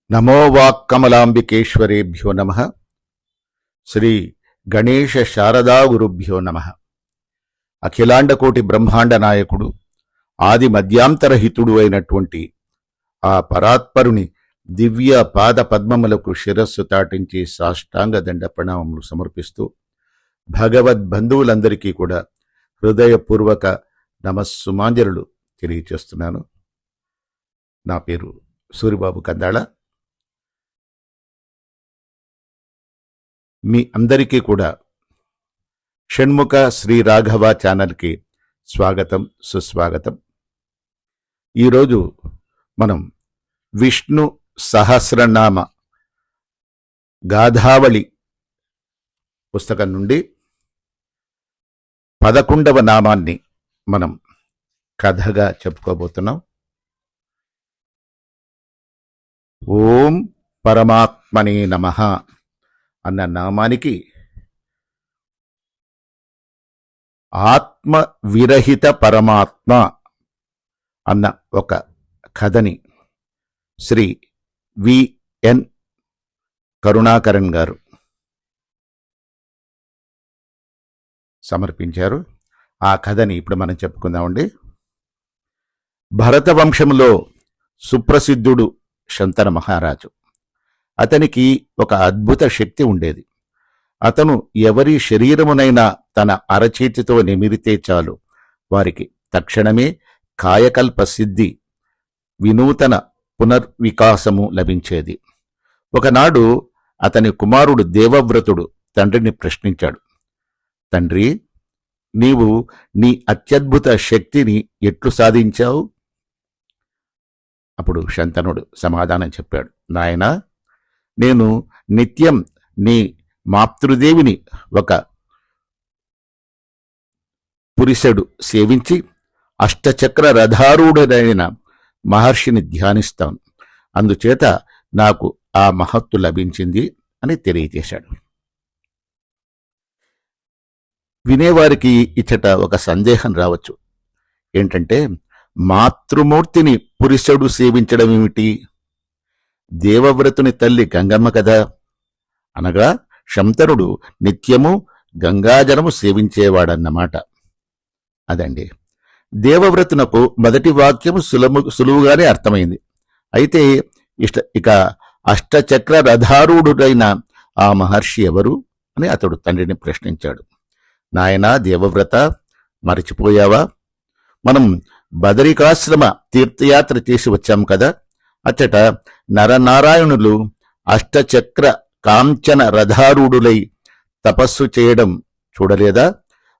నమో వాక్కమలాంబికేశ్వరేభ్యో నమః. శ్రీ గణేశ శారదా గురుభ్యో నమః. అఖిలాండకోటి బ్రహ్మాండ నాయకుడు, ఆది మధ్యాంతరహితుడు అయినటువంటి ఆ పరాత్పరుని దివ్య పాద పద్మములకు శిరస్సు తాటించి సాష్టాంగ దండ ప్రణామములు సమర్పిస్తూ భగవద్బంధువులందరికీ కూడా హృదయపూర్వక నమస్సుమాంజలులు తెలియచేస్తున్నాను. నా పేరు సూరిబాబు కందాళ. మీ అందరికీ కూడా షణ్ముఖ శ్రీ రాఘవ ఛానల్కి స్వాగతం, సుస్వాగతం. ఈరోజు మనం విష్ణు సహస్రనామ గాథావళి పుస్తకం నుండి 11వ నామాన్ని మనం కథగా చెప్పుకోబోతున్నాం. ఓం పరమాత్మనే నమః అన్న నామానికి ఆత్మ విరహిత పరమాత్మ అన్న ఒక కథని శ్రీ విఎన్ కరుణాకరన్ గారు సమర్పించారు. ఆ కథని ఇప్పుడు మనం చెప్పుకుందామండి. భరత వంశంలో సుప్రసిద్ధుడు శంతన మహారాజు. అతనికి ఒక అద్భుత శక్తి ఉండేది. అతను ఎవరి శరీరమునైనా తన అరచేతితో నిమిరితే చాలు వారికి తక్షణమే కాయకల్ప సిద్ధి, వినూతన పునర్వికాసము లభించేది. ఒకనాడు అతని కుమారుడు దేవవ్రతుడు తండ్రిని ప్రశ్నించాడు. తండ్రి, నీవు నీ అత్యద్భుత శక్తిని ఎట్లు సాధించావు? అప్పుడు శంతనుడు సమాధానం చెప్పాడు. నాయనా, నేను నిత్యం నీ మాతృదేవిని ఒక పురుషుడు సేవించి అష్టచక్ర రథారూఢుడైన మహర్షిని ధ్యానిస్తాను. అందుచేత నాకు ఆ మహత్తు లభించింది అని తెలియజేశాడు. వినేవారికి ఇచ్చట ఒక సందేహం రావచ్చు. ఏంటంటే, మాతృమూర్తిని పురుషుడు సేవించడం ఏమిటి? దేవవ్రతుని తల్లి గంగమ్మ కదా. అనగా శంతనుడు నిత్యము గంగాజలము సేవించేవాడన్నమాట. అదండి. దేవవ్రతునకు మొదటి వాక్యము సులువుగానే అర్థమైంది. అయితే ఇక అష్టచక్ర రథారూఢుడైన ఆ మహర్షి ఎవరు అని అతడు తండ్రిని ప్రశ్నించాడు. నాయనా దేవవ్రత, మరచిపోయావా? మనం బదరికాశ్రమ తీర్థయాత్ర చేసి వచ్చాం కదా. అచ్చట నరనారాయణులు అష్టచక్ర కాంచన రథారూఢులై తపస్సు చేయడం చూడలేదా?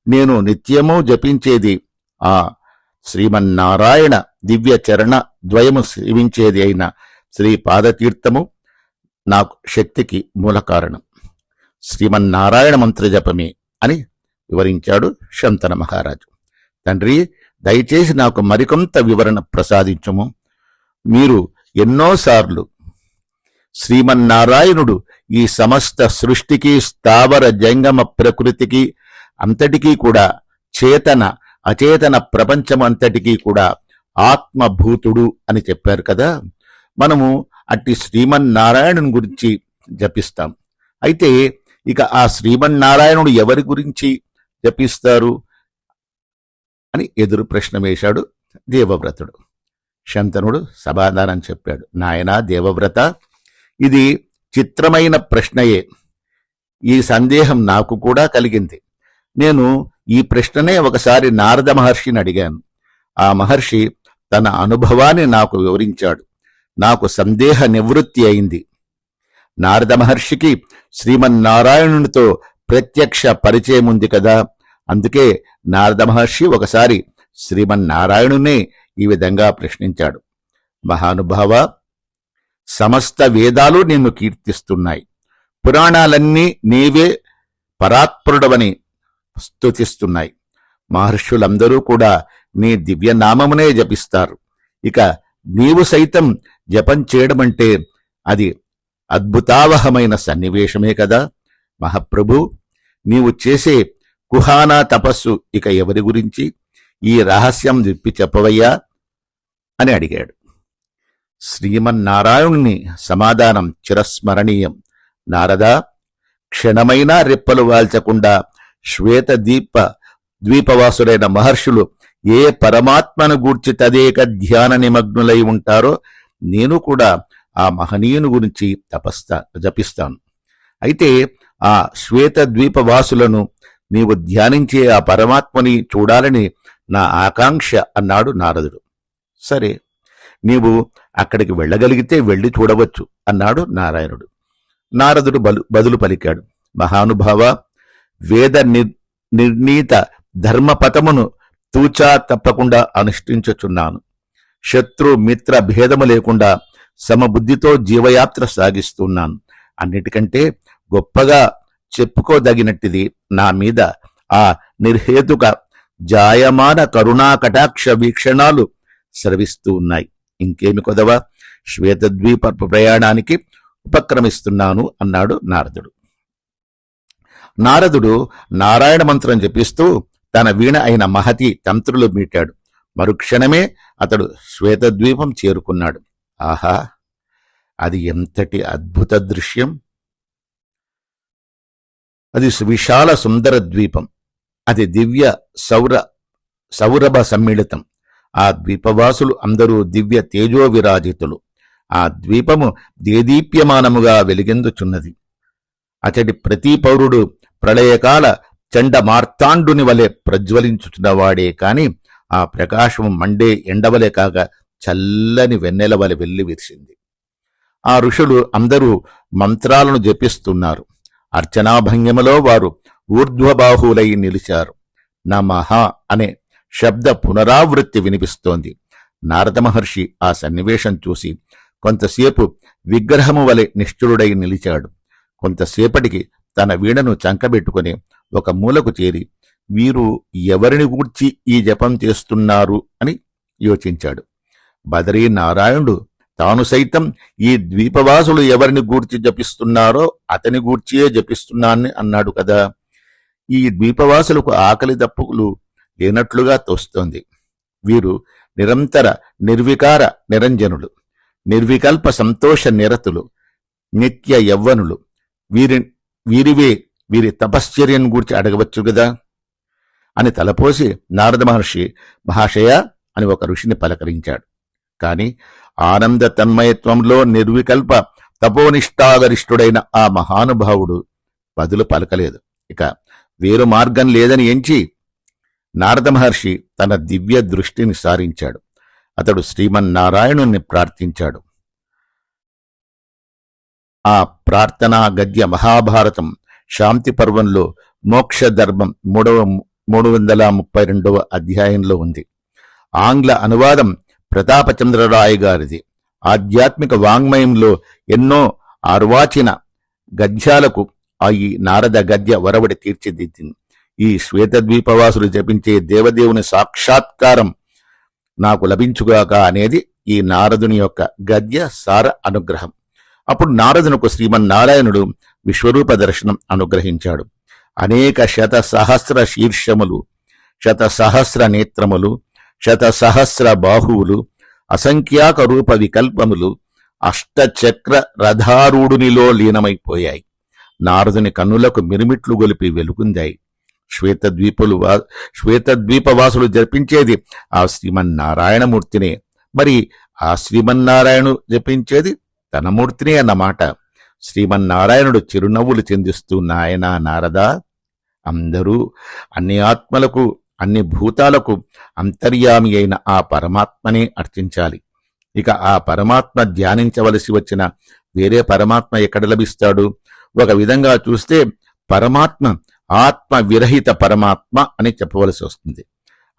నేను నిత్యము జపించేది ఆ శ్రీమన్నారాయణ దివ్య చరణ ద్వయము సేవించేది అయిన శ్రీపాదతీర్థము నాకు శక్తికి మూల కారణం. శ్రీమన్నారాయణ మంత్రజపమే అని వివరించాడు శంతన మహారాజు. తండ్రి, దయచేసి నాకు మరికొంత వివరణ ప్రసాదించము. మీరు ఎన్నోసార్లు శ్రీమన్నారాయణుడు ఈ సమస్త సృష్టికి, స్థావర జంగమ ప్రకృతికి అంతటికీ కూడా, చేతన అచేతన ప్రపంచమంతటికీ కూడా ఆత్మభూతుడు అని చెప్పారు కదా. మనము అట్టి శ్రీమన్నారాయణుని గురించి జపిస్తాం. అయితే ఇక ఆ శ్రీమన్నారాయణుడు ఎవరి గురించి జపిస్తారు అని ఎదురు ప్రశ్న వేశాడు దేవవ్రతుడు. శంతనుడు సమాధానం చెప్పాడు. నాయనా దేవవ్రత, ఇది చిత్రమైన ప్రశ్నయే. ఈ సందేహం నాకు కూడా కలిగింది. నేను ఈ ప్రశ్ననే ఒకసారి నారద మహర్షిని అడిగాను. ఆ మహర్షి తన అనుభవాన్ని నాకు వివరించాడు. నాకు సందేహ నివృత్తి అయింది. నారద మహర్షికి శ్రీమన్నారాయణునితో ప్రత్యక్ష పరిచయం ఉంది కదా. అందుకే నారద మహర్షి ఒకసారి శ్రీమన్నారాయణునే ఈ విధంగా ప్రశ్నించాడు. మహానుభావ, సమస్త వేదాలు నిన్ను కీర్తిస్తున్నాయి. పురాణాలన్నీ నీవే పరాత్పరుడవని స్తుతిస్తున్నాయి. మహర్షులందరూ కూడా నీ దివ్యనామమునే జపిస్తారు. ఇక నీవు సైతం జపం చేయడమంటే అది అద్భుతావహమైన సన్నివేశమే కదా. మహాప్రభు, నీవు చేసే కుహానా తపస్సు ఇక ఎవరి గురించి? ఈ రహస్యం విప్పి చెప్పవయ్యా అని అడిగాడు. శ్రీమన్నారాయణుని సమాధానం చిరస్మరణీయం. నారదా, క్షణమైనా రెప్పలు వాల్చకుండా ద్వీపవాసులైన మహర్షులు ఏ పరమాత్మను గూర్చి తదేక ధ్యాన నిమగ్నులై ఉంటారో నేను కూడా ఆ మహనీయుని గురించి జపిస్తాను. అయితే ఆ ద్వీపవాసులను నీవు ధ్యానించే ఆ పరమాత్మని చూడాలని నా ఆకాంక్ష అన్నాడు నారదుడు. సరే, నీవు అక్కడికి వెళ్ళగలిగితే వెళ్ళి చూడవచ్చు అన్నాడు నారాయణుడు. నారదుడు బదులు పలికాడు, మహానుభావ, వేద నిర్ణీత ధర్మపథమును తూచా తప్పకుండా అనుష్ఠించుచున్నాను. శత్రు మిత్ర భేదము లేకుండా సమబుద్ధితో జీవయాత్ర సాగిస్తున్నాను. అన్నిటికంటే గొప్పగా చెప్పుకోదగినట్టిది నా మీద ఆ నిర్హేతుక జాయమాన కరుణా కటాక్ష వీక్షణాలు స్రవిస్తూ ఉన్నాయి. ఇంకేమి కొదవా, శ్వేతద్వీప ప్రయాణానికి ఉపక్రమిస్తున్నాను అన్నాడు నారదుడు. నారదుడు నారాయణ మంత్రం జపిస్తూ తన వీణ అయిన మహతి తంత్రులు మీటాడు. మరుక్షణమే అతడు శ్వేతద్వీపం చేరుకున్నాడు. ఆహా, అది ఎంతటి అద్భుత దృశ్యం! అది విశాల సుందర ద్వీపం. అది దివ్య సౌరభ సమ్మిళితం. ఆ ద్వీపవాసులు అందరూ దివ్య తేజో విరాజితులు. ఆ ద్వీపము దేదీప్యమానముగా వెలిగెందుచున్నది. అతడి ప్రతి పౌరుడు ప్రళయకాల చండ మార్తాండుని వలె ప్రజ్వలించుచున్నవాడే కాని ఆ ప్రకాశము మండే ఎండవలె కాగా చల్లని వెన్నెల వలె వెళ్లి విరిసింది. ఆ ఋషులు అందరూ మంత్రాలను జపిస్తున్నారు. అర్చనాభంగిమలో వారు ఊర్ధ్వబాహులై నిలిచారు. నమః అనే శబ్ద పునరావృత్తి వినిపిస్తోంది. నారద మహర్షి ఆ సన్నివేశం చూసి కొంతసేపు విగ్రహము వలె నిశ్చలుడై నిలిచాడు. కొంతసేపటికి తన వీణను చంకబెట్టుకుని ఒక మూలకు చేరి వీరు ఎవరిని గూర్చి ఈ జపం చేస్తున్నారు అని యోచించాడు. బదరీ నారాయణుడు తాను సైతం ఈ ద్వీపవాసులు ఎవరిని గూర్చి జపిస్తున్నారో అతని గూర్చియే జపిస్తున్నానని అన్నాడు కదా. ఈ ద్వీపవాసులకు ఆకలి దప్పులు లేనట్లుగా తోస్తోంది. వీరు నిరంతర నిర్వికార నిరంజనులు, నిర్వికల్ప సంతోష నిరతులు, నిత్య యవ్వనులు. వీరి తపశ్చర్యను గూర్చి అడగవచ్చు గదా అని తలపోసి నారద మహర్షి మహాశయ అని ఒక ఋషిని పలకరించాడు. కాని ఆనంద తన్మయత్వంలో నిర్వికల్ప తపోనిష్టాగరిష్ఠుడైన ఆ మహానుభావుడు బదులు పలకలేదు. ఇక వేరు మార్గం లేదని ఎంచి నారద మహర్షి తన దివ్య దృష్టిని సారించాడు. అతడు శ్రీమన్నారాయణుణ్ణి ప్రార్థించాడు. ఆ ప్రార్థనా గద్య మహాభారతం శాంతి పర్వంలో మోక్షధర్మం 332వ అధ్యాయంలో ఉంది. ఆంగ్ల అనువాదం ప్రతాపచంద్రరాయ్ గారిది. ఆధ్యాత్మిక వాంగ్మయంలో ఎన్నో ఆర్వాచిన గద్యాలకు ఈ నారద గద్య వరవడి తీర్చిదిద్దింది. ఈ శ్వేతద్వీపవాసులు జపించే దేవదేవుని సాక్షాత్కారం నాకు లభించుగాక అనేది ఈ నారదుని యొక్క గద్య సార అనుగ్రహం. అప్పుడు నారదునకు శ్రీమన్నారాయణుడు విశ్వరూప దర్శనం అనుగ్రహించాడు. అనేక శతసహస్ర శీర్షములు, శతసహస్ర నేత్రములు, శతసహస్ర బాహువులు, అసంఖ్యాక రూప వికల్పములు అష్టచక్ర రథారూఢునిలో లీనమైపోయాయి. నారదుని కన్నులకు మిరుమిట్లు గొలిపి వెలుగుందాయి. శ్వేతద్వీపవాసులు జపించేది ఆ శ్రీమన్నారాయణమూర్తినే. మరి ఆ శ్రీమన్నారాయణు జపించేది తన మూర్తినే అన్నమాట. శ్రీమన్నారాయణుడు చిరునవ్వులు చెందిస్తూ నాయనా నారదా, అందరూ అన్ని ఆత్మలకు అన్ని భూతాలకు అంతర్యామి అయిన ఆ పరమాత్మనే అర్చించాలి. ఇక ఆ పరమాత్మ ధ్యానించవలసి వచ్చిన వేరే పరమాత్మ ఎక్కడ లభిస్తాడు? ఒక విధంగా చూస్తే పరమాత్మ ఆత్మ విరహిత పరమాత్మ అని చెప్పవలసి వస్తుంది.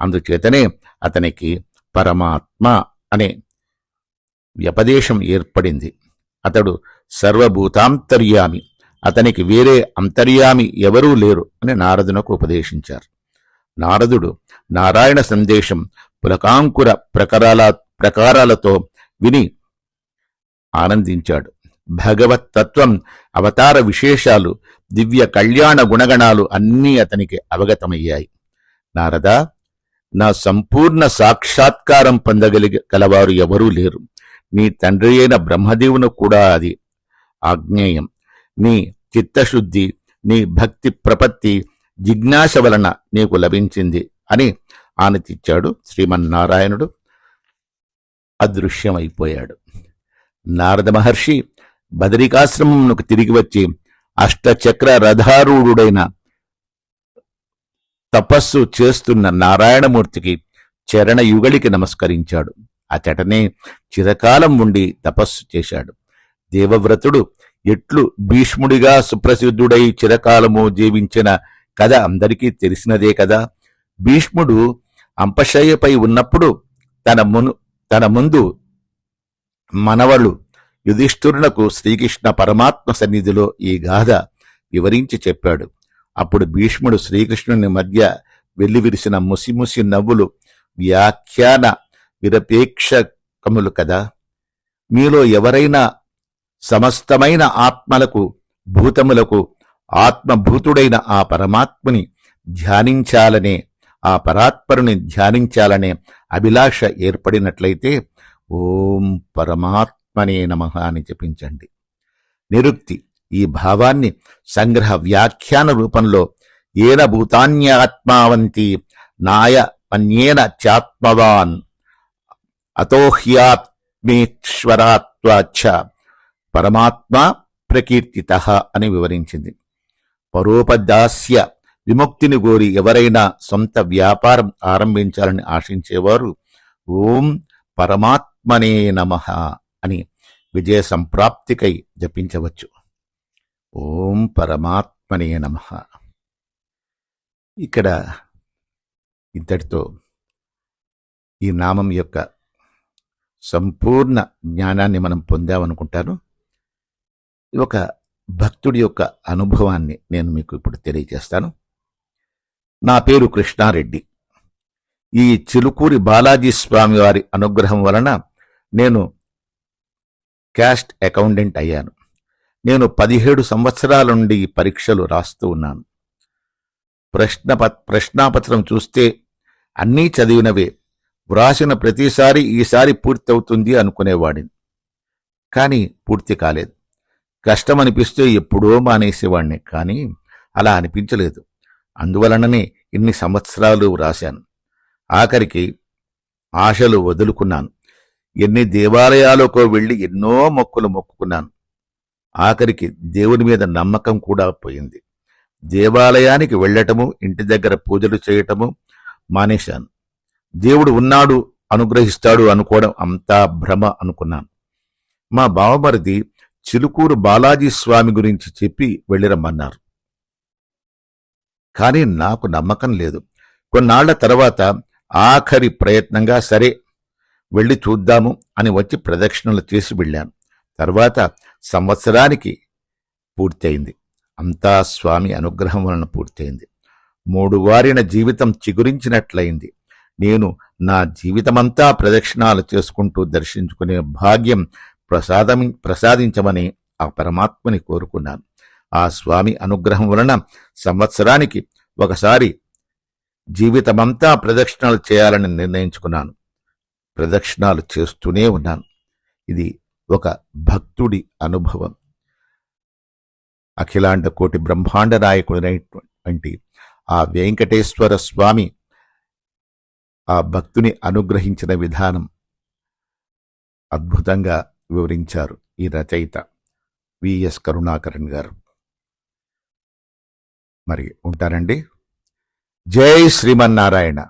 అందుచేతనే అతనికి పరమాత్మ అనే వ్యపదేశం ఏర్పడింది. అతడు సర్వభూతాంతర్యామి, అతనికి వేరే అంతర్యామి ఎవరూ లేరు అని నారదునకు ఉపదేశించారు. నారదుడు నారాయణ సందేశం పులకాంకుర ప్రకారాలతో విని ఆనందించాడు. భగవత్ తత్వం, అవతార విశేషాలు, దివ్య కళ్యాణ గుణగణాలు అన్నీ అతనికి అవగతమయ్యాయి. నారదా, నా సంపూర్ణ సాక్షాత్కారం పొందగలవారు ఎవరూ లేరు. నీ తండ్రి అయిన బ్రహ్మదేవును కూడా అది ఆజ్ఞేయం. నీ చిత్తశుద్ధి, నీ భక్తి ప్రపత్తి, జిజ్ఞాస వలన నీకు లభించింది అని ఆనతిచ్చాడు. శ్రీమన్నారాయణుడు అదృశ్యమైపోయాడు. నారద మహర్షి బదరికాశ్రమంకు తిరిగి వచ్చి అష్టచక్ర రథారూఢుడైన తపస్సు చేస్తున్న నారాయణమూర్తికి చరణయుగళికి నమస్కరించాడు. అచటనే చిరకాలం ఉండి తపస్సు చేశాడు. దేవవ్రతుడు ఎట్లు భీష్ముడిగా సుప్రసిద్ధుడై చిరకాలము జీవించిన కథ అందరికీ తెలిసినదే కదా. భీష్ముడు అంపశయ్యపై ఉన్నప్పుడు తన ముందు మనవళ్ళు యుధిష్ఠిరునకు శ్రీకృష్ణ పరమాత్మ సన్నిధిలో ఈ గాథ వివరించి చెప్పాడు. అప్పుడు భీష్ముడు శ్రీకృష్ణుని మధ్య వెల్లివిరిసిన ముసిముసి నవ్వులు వ్యాఖ్యాన విరపేక్షకములు కదా. మీలో ఎవరైనా సమస్తమైన ఆత్మలకు, భూతములకు ఆత్మభూతుడైన ఆ పరమాత్మని ధ్యానించాలనే, ఆ పరాత్పరుని ధ్యానించాలనే అభిలాష ఏర్పడినట్లయితే ఓం పరమాత్మనే నమః అని జపించండి. నిరుక్తి ఈ భావాన్ని సంగ్రహ వ్యాఖ్యాన రూపంలో ఏన భూతాన్యాత్మావంతి నాయ మన్యేన చాత్మవాన్ అతోహ్యాత్మేశ్వరాత్వాచ్చ పరమాత్మ ప్రకీర్తితః అని వివరించింది. పరోపదాస్య విముక్తిని గోరి ఎవరైనా సొంత వ్యాపారం ఆరంభించాలని ఆశించేవారు ఓం పరమాత్మనే నమః అని విజయ సంప్రాప్తికై జపించవచ్చు. ఓం పరమాత్మనే నమః. ఇక్కడ ఇంతటితో ఈ నామం యొక్క సంపూర్ణ జ్ఞానాన్ని మనం పొందామనుకుంటాను. ఒక భక్తుడి యొక్క అనుభవాన్ని నేను మీకు ఇప్పుడు తెలియజేస్తాను. నా పేరు కృష్ణారెడ్డి. ఈ చిలుకూరి బాలాజీ స్వామి వారి అనుగ్రహం వలన నేను క్యాస్ట్ అకౌంటెంట్ అయ్యాను. నేను 17 సంవత్సరాల నుండి పరీక్షలు రాస్తూ ఉన్నాను. ప్రశ్నాపత్రం చూస్తే అన్నీ చదివినవే. వ్రాసిన ప్రతిసారి ఈసారి పూర్తవుతుంది అనుకునేవాడిని. కానీ పూర్తి కాలేదు. కష్టమనిపిస్తే ఎప్పుడో మానేసేవాడిని. కానీ అలా అనిపించలేదు. అందువలననే ఇన్ని సంవత్సరాలు వ్రాశాను. ఆఖరికి ఆశలు వదులుకున్నాను. ఎన్ని దేవాలయాలకో వెళ్ళి ఎన్నో మొక్కులు మొక్కుకున్నాను. ఆఖరికి దేవుని మీద నమ్మకం కూడా పోయింది. దేవాలయానికి వెళ్ళటము, ఇంటి దగ్గర పూజలు చేయటము మానేశాను. దేవుడు ఉన్నాడు, అనుగ్రహిస్తాడు అనుకోవడం అంతా భ్రమ అనుకున్నాను. మా బావమరిది చిలుకూరు బాలాజీ స్వామి గురించి చెప్పి వెళ్ళిరమ్మన్నారు. కానీ నాకు నమ్మకం లేదు. కొన్నాళ్ల తర్వాత ఆఖరి ప్రయత్నంగా సరే వెళ్ళి చూద్దాము అని వచ్చి ప్రదక్షిణలు చేసి వెళ్ళాను. తర్వాత సంవత్సరానికి పూర్తయింది. అంతా స్వామి అనుగ్రహం వలన పూర్తయింది. 3 వారిన జీవితం చిగురించినట్లయింది. నేను నా జీవితమంతా ప్రదక్షిణాలు చేసుకుంటూ దర్శించుకునే భాగ్యం ప్రసాదించమని ఆ పరమాత్మని కోరుకున్నాను. ఆ స్వామి అనుగ్రహం వలన సంవత్సరానికి ఒకసారి జీవితమంతా ప్రదక్షిణాలు చేయాలని నిర్ణయించుకున్నాను. ప్రదక్షిణాలు చేస్తూనే ఉన్నాను. ఇది ఒక భక్తుడి అనుభవం. అఖిలాండ కోటి బ్రహ్మాండ నాయకుడైనటువంటి ఆ వెంకటేశ్వర స్వామి ఆ భక్తుని అనుగ్రహించిన విధానం అద్భుతంగా వివరించారు ఈ రచయిత విఎస్ కరుణాకరన్ గారు. మరి ఉంటారండి. జై శ్రీమన్నారాయణ.